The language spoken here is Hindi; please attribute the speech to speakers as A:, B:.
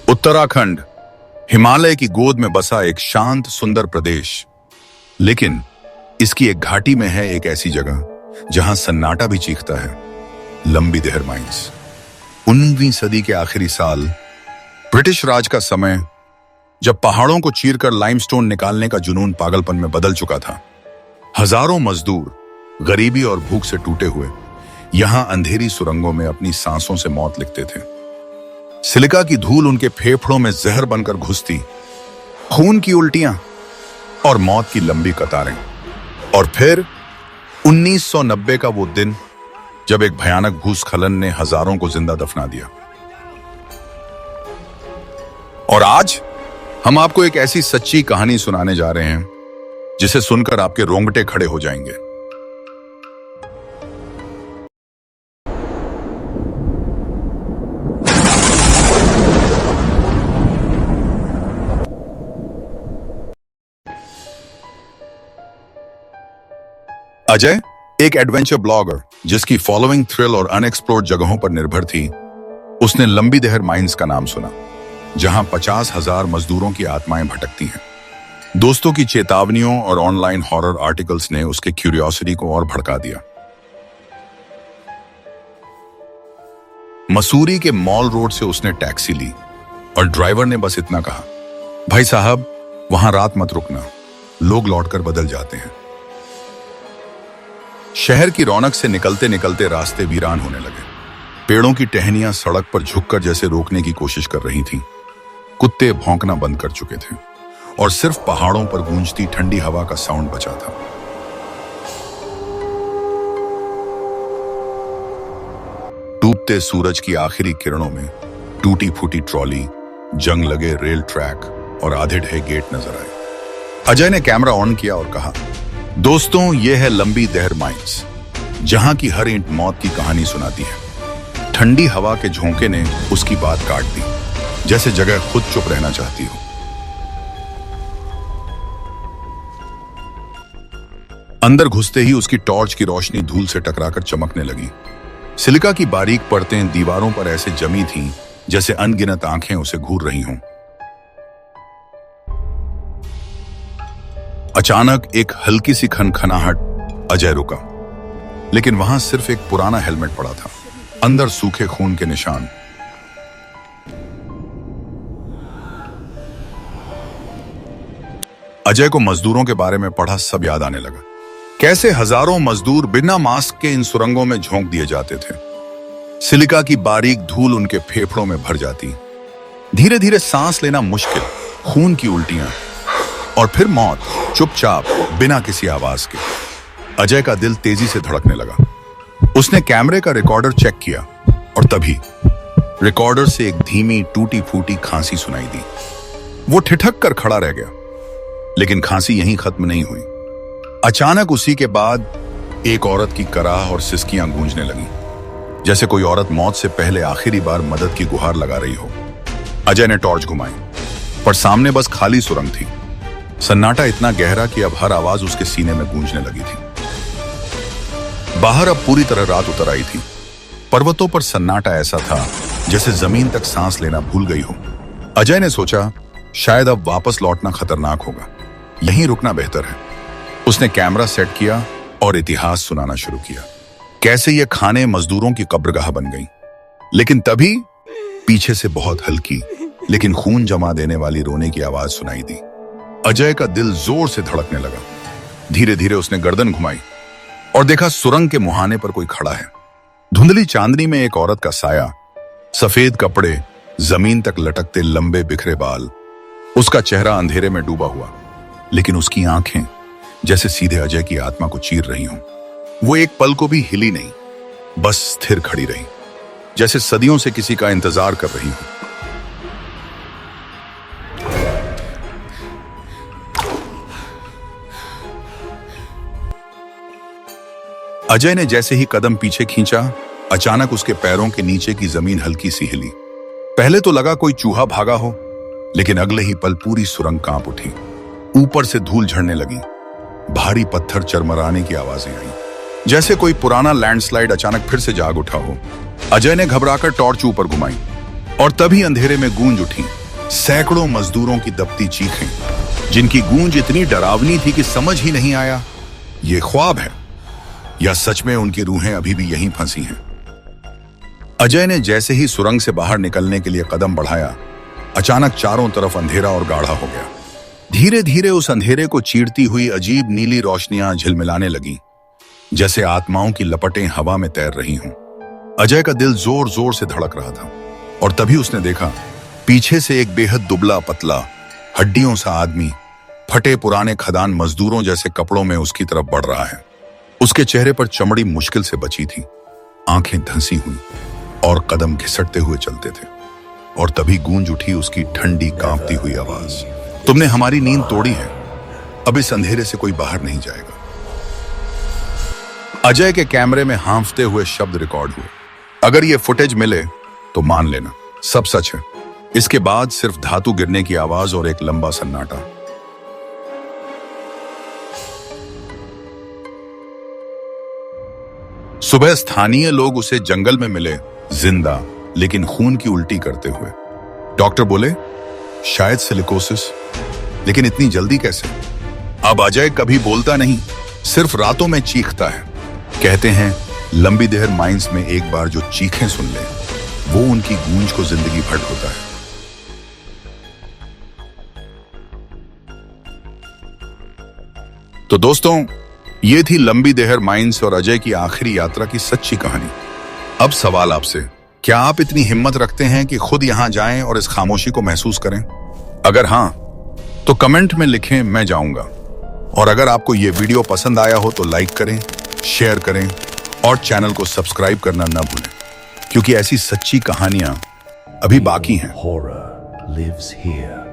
A: उत्तराखंड हिमालय की गोद में बसा एक शांत सुंदर प्रदेश, लेकिन इसकी एक घाटी में है एक ऐसी जगह जहां सन्नाटा भी चीखता है, लंबी देहर माइंस। 19वीं सदी के आखिरी साल, ब्रिटिश राज का समय, जब पहाड़ों को चीरकर लाइमस्टोन निकालने का जुनून पागलपन में बदल चुका था। हजारों मजदूर गरीबी और भूख से टूटे हुए यहां अंधेरी सुरंगों में अपनी सांसों से मौत लिखते थे। सिलिका की धूल उनके फेफड़ों में जहर बनकर घुसती, खून की उल्टियां और मौत की लंबी कतारें। और फिर 1990 का वो दिन, जब एक भयानक भूस्खलन ने हजारों को जिंदा दफना दिया। और आज हम आपको एक ऐसी सच्ची कहानी सुनाने जा रहे हैं जिसे सुनकर आपके रोंगटे खड़े हो जाएंगे। अजय एक एडवेंचर ब्लॉगर जिसकी फॉलोइंग थ्रिल और अनएक्सप्लोर्ड जगहों पर निर्भर थी, उसने लंबी देहर माइंस का नाम सुना, जहां 50,000 मजदूरों की आत्माएं भटकती हैं। दोस्तों की चेतावनियों और ऑनलाइन हॉरर आर्टिकल्स ने उसके क्यूरियोसिटी को और भड़का दिया। मसूरी के मॉल रोड से उसने टैक्सी ली और ड्राइवर ने बस इतना कहा, भाई साहब, वहां रात मत रुकना, लोग लौटकर बदल जाते हैं। शहर की रौनक से निकलते निकलते रास्ते वीरान होने लगे। पेड़ों की टहनियां सड़क पर झुककर जैसे रोकने की कोशिश कर रही थीं। कुत्ते भौंकना बंद कर चुके थे और सिर्फ पहाड़ों पर गूंजती ठंडी हवा का साउंड बचा था। डूबते सूरज की आखिरी किरणों में टूटी फूटी ट्रॉली, जंग लगे रेल ट्रैक और आधे ढहे गेट नजर आए। अजय ने कैमरा ऑन किया और कहा, दोस्तों, यह है लंबी देहर माइंस, जहां की हर ईंट मौत की कहानी सुनाती है। ठंडी हवा के झोंके ने उसकी बात काट दी, जैसे जगह खुद चुप रहना चाहती हो। अंदर घुसते ही उसकी टॉर्च की रोशनी धूल से टकराकर चमकने लगी। सिलिका की बारीक परतें दीवारों पर ऐसे जमी थीं जैसे अनगिनत आंखें उसे घूर रही हों। अचानक एक हल्की सी खनखनाहट, अजय रुका, लेकिन वहां सिर्फ एक पुराना हेलमेट पड़ा था, अंदर सूखे खून के निशान। अजय को मजदूरों के बारे में पढ़ा सब याद आने लगा। कैसे हजारों मजदूर बिना मास्क के इन सुरंगों में झोंक दिए जाते थे। सिलिका की बारीक धूल उनके फेफड़ों में भर जाती, धीरे धीरे सांस लेना मुश्किल, खून की उल्टियां और फिर मौत, चुपचाप, बिना किसी आवाज के। अजय का दिल तेजी से धड़कने लगा। उसने कैमरे का रिकॉर्डर चेक किया और तभी रिकॉर्डर से एक धीमी टूटी फूटी खांसी सुनाई दी। वो ठिठक कर खड़ा रह गया, लेकिन खांसी यहीं खत्म नहीं हुई। अचानक उसी के बाद एक औरत की कराह और सिसकियां गूंजने लगी, जैसे कोई औरत मौत से पहले आखिरी बार मदद की गुहार लगा रही हो। अजय ने टॉर्च घुमाई, पर सामने बस खाली सुरंग थी। सन्नाटा इतना गहरा कि अब हर आवाज उसके सीने में गूंजने लगी थी। बाहर अब पूरी तरह रात उतर आई थी। पर्वतों पर सन्नाटा ऐसा था जैसे जमीन तक सांस लेना भूल गई हो। अजय ने सोचा, शायद अब वापस लौटना खतरनाक होगा, यहीं रुकना बेहतर है। उसने कैमरा सेट किया और इतिहास सुनाना शुरू किया, कैसे ये खाने मजदूरों की कब्रगाह बन गई। लेकिन तभी पीछे से बहुत हल्की लेकिन खून जमा देने वाली रोने की आवाज सुनाई दी। अजय का दिल जोर से धड़कने लगा। धीरे धीरे उसने गर्दन घुमाई और देखा सुरंग के मुहाने पर कोई खड़ा है। धुंधली चांदनी में एक औरत का साया, सफेद कपड़े, जमीन तक लटकते लंबे बिखरे बाल। उसका चेहरा अंधेरे में डूबा हुआ, लेकिन उसकी आंखें जैसे सीधे अजय की आत्मा को चीर रही हों। वो एक पल को भी हिली नहीं, बस स्थिर खड़ी रही, जैसे सदियों से किसी का इंतजार कर रही हो। अजय ने जैसे ही कदम पीछे खींचा, अचानक उसके पैरों के नीचे की जमीन हल्की सी हिली। पहले तो लगा कोई चूहा भागा हो, लेकिन अगले ही पल पूरी सुरंग कांप उठी। ऊपर से धूल झड़ने लगी, भारी पत्थर चरमराने की आवाजें आई, जैसे कोई पुराना लैंडस्लाइड अचानक फिर से जाग उठा हो। अजय ने घबराकर टॉर्च ऊपर घुमाई, और तभी अंधेरे में गूंज उठी सैकड़ों मजदूरों की दबती चीखें, जिनकी गूंज इतनी डरावनी थी कि समझ ही नहीं आया ये ख्वाब है या सच में उनकी रूहें अभी भी यहीं फंसी हैं। अजय ने जैसे ही सुरंग से बाहर निकलने के लिए कदम बढ़ाया, अचानक चारों तरफ अंधेरा और गाढ़ा हो गया। धीरे धीरे उस अंधेरे को चीरती हुई अजीब नीली रोशनियां झिलमिलाने लगी, जैसे आत्माओं की लपटें हवा में तैर रही हों। अजय का दिल जोर जोर से धड़क रहा था और तभी उसने देखा पीछे से एक बेहद दुबला पतला हड्डियों सा आदमी फटे पुराने खदान मजदूरों जैसे कपड़ों में उसकी तरफ बढ़ रहा है। उसके चेहरे पर चमड़ी मुश्किल से बची थी, आंखें धंसी हुई और कदम घिसटते हुए चलते थे। और तभी गूंज उठी उसकी ठंडी कांपती हुई आवाज, तुमने हमारी नींद तोड़ी है, अब इस अंधेरे से कोई बाहर नहीं जाएगा। अजय के कैमरे में हांफते हुए शब्द रिकॉर्ड हुए। अगर ये फुटेज मिले तो मान लेना सब सच है। इसके बाद सिर्फ धातु गिरने की आवाज और एक लंबा सन्नाटा। सुबह स्थानीय लोग उसे जंगल में मिले, जिंदा लेकिन खून की उल्टी करते हुए। डॉक्टर बोले शायद सिलिकोसिस, लेकिन इतनी जल्दी कैसे? अब अजय कभी बोलता नहीं, सिर्फ रातों में चीखता है। कहते हैं लंबी देहर माइंस में एक बार जो चीखें सुन ले, वो उनकी गूंज को जिंदगी भर होता है। तो दोस्तों, ये थी लंबी देहर माइंस और अजय की आखिरी यात्रा की सच्ची कहानी। अब सवाल आपसे, क्या आप इतनी हिम्मत रखते हैं कि खुद यहां जाएं और इस खामोशी को महसूस करें? अगर हां, तो कमेंट में लिखें, मैं जाऊंगा। और अगर आपको यह वीडियो पसंद आया हो तो लाइक करें, शेयर करें और चैनल को सब्सक्राइब करना न भूलें, क्योंकि ऐसी सच्ची कहानियां अभी बाकी हैं।
B: Horror lives here.